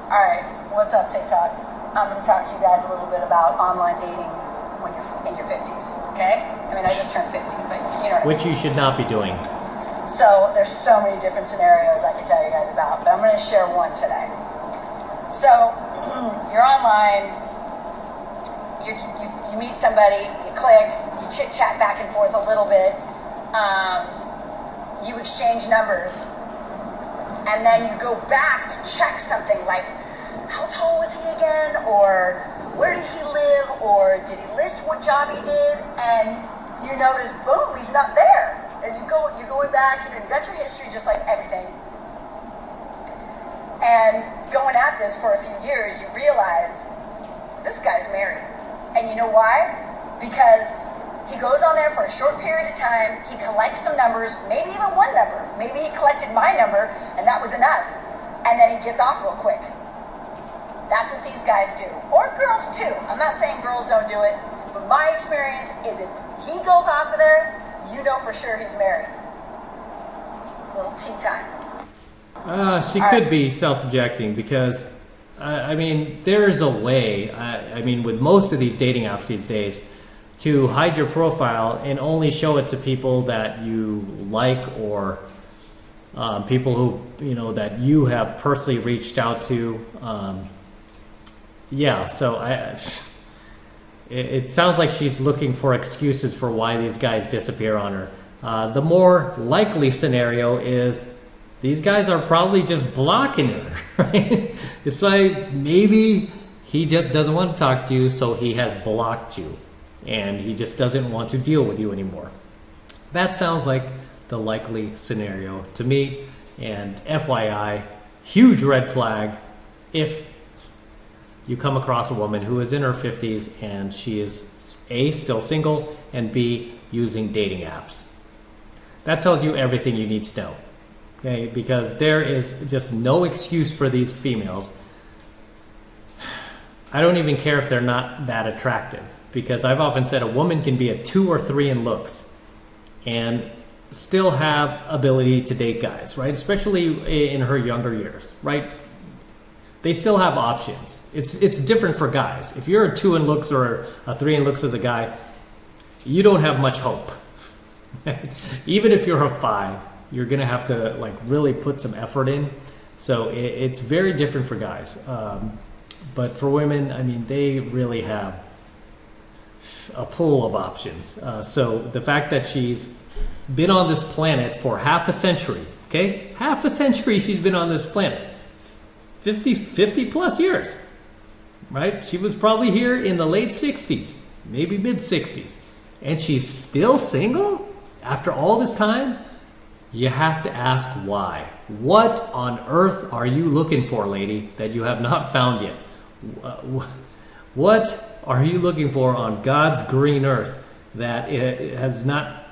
Alright, what's up, TikTok? I'm going to talk to you guys a little bit about online dating when you're in your 50s, okay? I mean, I just turned 50, but you know what I mean. Which you should not be doing. So, there's so many different scenarios I could tell you guys about, but I'm going to share one today. So, you're online, you meet somebody, you click, you chit-chat back and forth a little bit, you exchange numbers, and then you go back to check something like, how tall was he again, or where did he live, or did he list what job he did, and you notice, boom, he's not there. And you're going back, you've got your history just like everything. And going at this for a few years, you realize, this guy's married. And you know why? Because he goes on there for a short period of time, he collects some numbers, maybe even one number. Maybe he collected my number, and that was enough. And then he gets off real quick. That's what these guys do. Or girls too. I'm not saying girls don't do it, but my experience is if he goes off of there, you know for sure he's married. Little tea time. She could be self-projecting because, I mean, there is a way, I mean, with most of these dating apps these days, to hide your profile and only show it to people that you like or people who, you know, that you have personally reached out to. It sounds like she's looking for excuses for why these guys disappear on her. The more likely scenario is these guys are probably just blocking her, right? It's like maybe he just doesn't want to talk to you, so he has blocked you. And he just doesn't want to deal with you anymore. That sounds like the likely scenario to me. And FYI, huge red flag if you come across a woman who is in her 50s and she is A, still single, and B, using dating apps. That tells you everything you need to know. Okay, because there is just no excuse for these females. I don't even care if they're not that attractive. Because I've often said a woman can be a 2 or 3 in looks and still have ability to date guys, right? Especially in her younger years, right? They still have options. It's different for guys. If you're a 2 in looks or a 3 in looks as a guy, you don't have much hope. Even if you're a 5, you're going to have to like really put some effort in. So it's very different for guys. But for women, I mean, they really have a pool of options. So the fact that she's been on this planet for half a century, okay? Half a century she's been on this planet. 50 plus years, right? She was probably here in the late 60s, maybe mid 60s. And she's still single after all this time? You have to ask why. What on earth are you looking for, lady, that you have not found yet? What are you looking for on God's green earth that it has not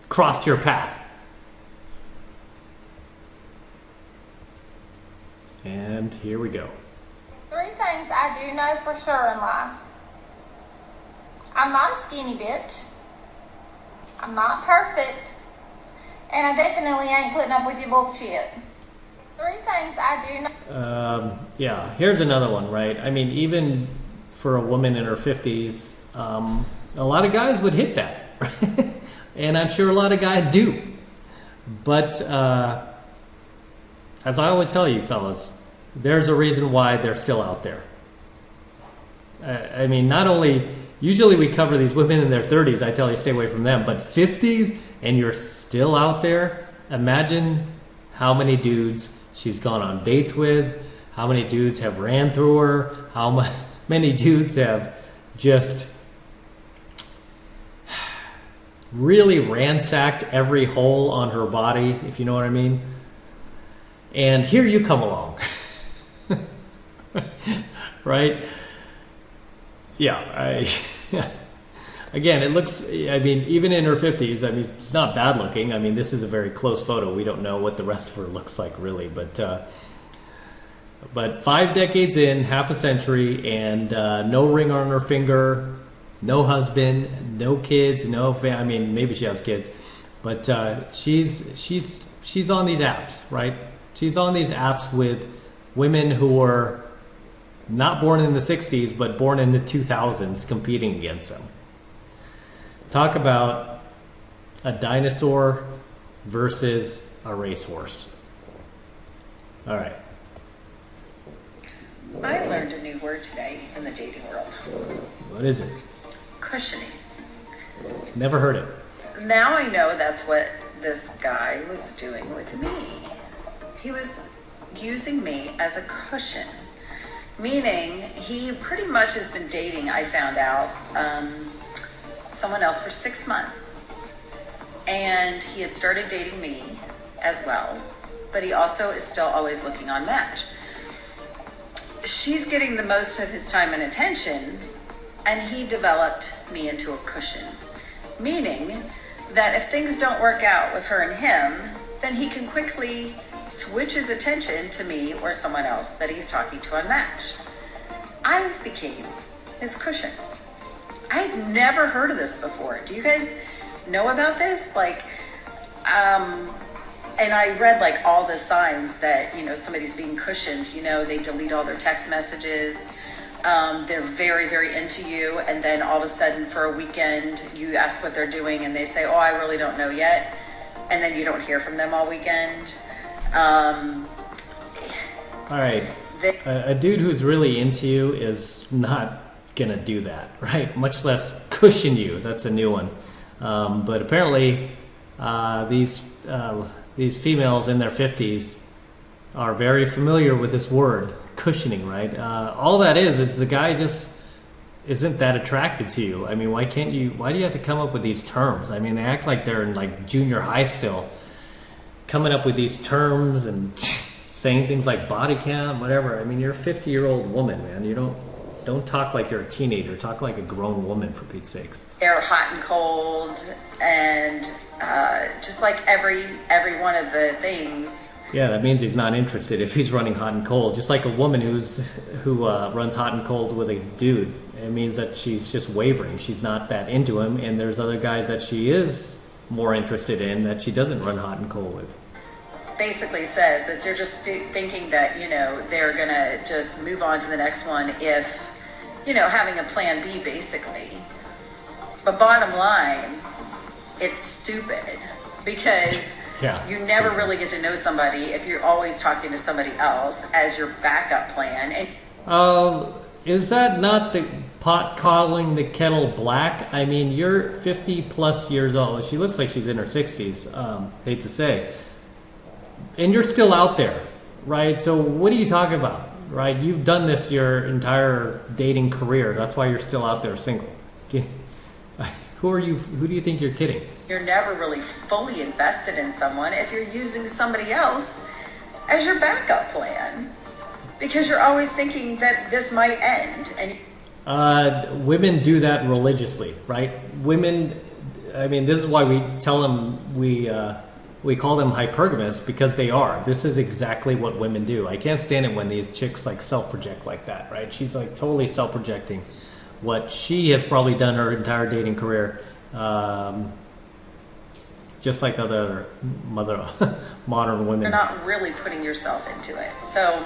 crossed your path? And here we go. 3 things I do know for sure in life. I'm not a skinny bitch. I'm not perfect. And I definitely ain't putting up with your bullshit. 3 things I do know. Yeah, here's another one, right? I mean, even for a woman in her 50s, a lot of guys would hit that. Right? And I'm sure a lot of guys do. But as I always tell you, fellas, there's a reason why they're still out there. I mean, not only, usually we cover these women in their 30s, I tell you stay away from them, but 50s and you're still out there, imagine how many dudes she's gone on dates with, how many dudes have ran through her, how many dudes have just really ransacked every hole on her body, if you know what I mean. And here you come along. Right? Yeah, again, it looks, I mean, even in her 50s, I mean, it's not bad looking. I mean, this is a very close photo. We don't know what the rest of her looks like, really. But 5 decades in, half a century, and no ring on her finger, no husband, no kids, no family. I mean, maybe she has kids. But she's on these apps, right? She's on these apps with women who are not born in the 60s, but born in the 2000s, competing against him. Talk about a dinosaur versus a racehorse. All right. I learned a new word today in the dating world. What is it? Cushioning. Never heard it. Now I know that's what this guy was doing with me. He was using me as a cushion. Meaning he pretty much has been dating, I found out, someone else for 6 months. And he had started dating me as well. But he also is still always looking on Match. She's getting the most of his time and attention, and he developed me into a cushion. Meaning that if things don't work out with her and him, then he can quickly switch his attention to me or someone else that he's talking to on Match. I became his cushion. I had never heard of this before. Do you guys know about this? And I read like all the signs that, somebody's being cushioned. They delete all their text messages. They're very, very into you. And then all of a sudden for a weekend, you ask what they're doing and they say, oh, I really don't know yet. And then you don't hear from them all weekend. All right. A dude who's really into you is not going to do that, right? Much less cushion you. That's a new one. But apparently these females in their 50s are very familiar with this word, cushioning, right? All that is the guy just isn't that attracted to you. I mean, why do you have to come up with these terms? I mean, they act like they're in like junior high still, coming up with these terms and saying things like body count, whatever. I mean, you're a 50-year-old woman, man. You don't talk like you're a teenager. Talk like a grown woman, for Pete's sakes. They're hot and cold, and just like every one of the things. Yeah, that means he's not interested if he's running hot and cold. Just like a woman who runs hot and cold with a dude, it means that she's just wavering. She's not that into him, and there's other guys that she is more interested in that she doesn't run hot and cold with. Basically says that they're just thinking that, they're going to just move on to the next one if, having a plan B, basically. But bottom line, it's stupid because you never really get to know somebody if you're always talking to somebody else as your backup plan. And is that not the pot calling the kettle black? I mean, you're 50 plus years old. She looks like she's in her 60s, hate to say. And you're still out there, right? So what are you talking about, right? You've done this your entire dating career. That's why you're still out there single. Who are you? Who do you think you're kidding? You're never really fully invested in someone if you're using somebody else as your backup plan, because you're always thinking that this might end. And women do that religiously, right? Women, I mean, this is why we tell them we call them hypergamous, because they are. This is exactly what women do. I can't stand it when these chicks like self-project like that, right? She's like totally self-projecting what she has probably done her entire dating career, just like other modern women. You're not really putting yourself into it. So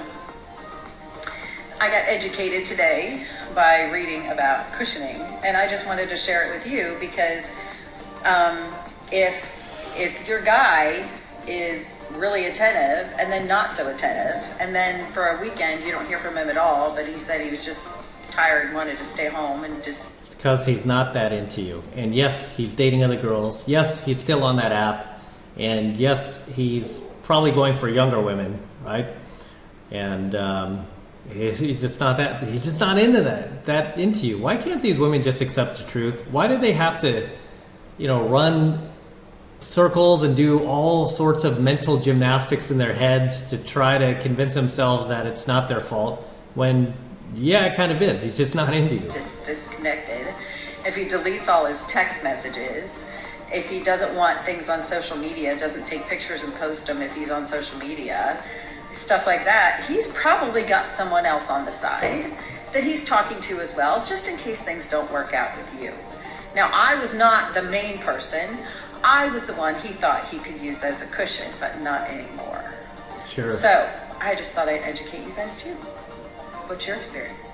I got educated today by reading about cushioning, and I just wanted to share it with you because if your guy is really attentive and then not so attentive, and then for a weekend you don't hear from him at all, but he said he was just tired and wanted to stay home and just... It's because he's not that into you. And yes, he's dating other girls. Yes, he's still on that app. And yes, he's probably going for younger women, right? And he's just not that... He's just not into that into you. Why can't these women just accept the truth? Why do they have to, run circles and do all sorts of mental gymnastics in their heads to try to convince themselves that it's not their fault when, yeah, it kind of is. He's just not into you. Just disconnected. If he deletes all his text messages, if he doesn't want things on social media, doesn't take pictures and post them if he's on social media, stuff like that, he's probably got someone else on the side that he's talking to as well, just in case things don't work out with you. Now, I was not the main person. I was the one he thought he could use as a cushion, but not anymore. Sure. So I just thought I'd educate you guys too. What's your experience?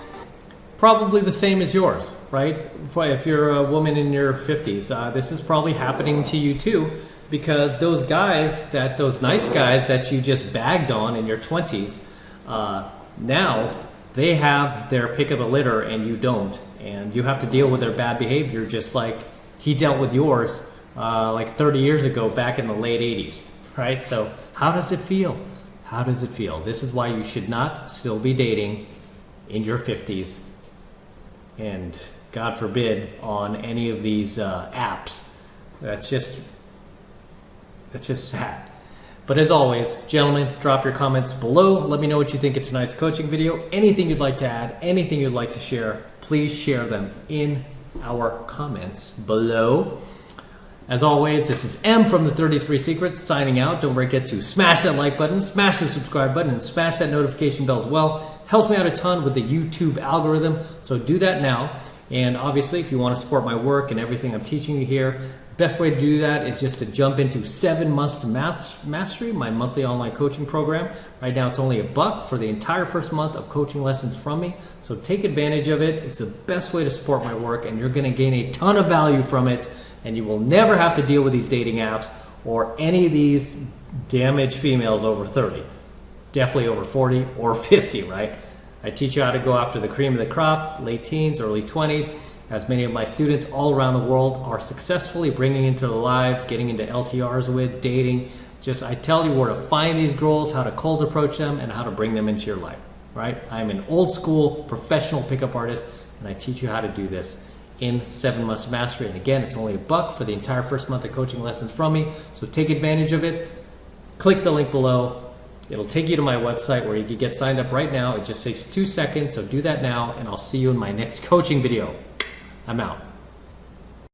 Probably the same as yours, right? If you're a woman in your 50s, this is probably happening to you too, because those nice guys that you just bagged on in your 20s, now they have their pick of the litter and you don't, and you have to deal with their bad behavior just like he dealt with yours like 30 years ago back in the late 80s, right? So how does it feel? How does it feel? This is why you should not still be dating in your 50s, and God forbid on any of these apps. That's just sad. But as always, gentlemen, drop your comments below. Let me know what you think of tonight's coaching video. Anything you'd like to add, anything you'd like to share, please share them in our comments below. As always, this is M from the 33 Secrets signing out. Don't forget to smash that like button, smash the subscribe button, and smash that notification bell as well. Helps me out a ton with the YouTube algorithm, so do that now. And obviously, if you want to support my work and everything I'm teaching you here, best way to do that is just to jump into 7 months to mastery, my monthly online coaching program. Right now it's only $1 for the entire first month of coaching lessons from me. So take advantage of it. It's the best way to support my work, and you're going to gain a ton of value from it, and you will never have to deal with these dating apps or any of these damaged females over 30. Definitely over 40 or 50, right? I teach you how to go after the cream of the crop, late teens, early 20s. As many of my students all around the world are successfully bringing into their lives, getting into LTRs with, dating. I tell you where to find these girls, how to cold approach them, and how to bring them into your life, right? I'm an old school professional pickup artist, and I teach you how to do this in 7 months mastery. And again, it's only $1 for the entire first month of coaching lessons from me. So take advantage of it. Click the link below. It'll take you to my website where you can get signed up right now. It just takes 2 seconds, so do that now, and I'll see you in my next coaching video. I'm out.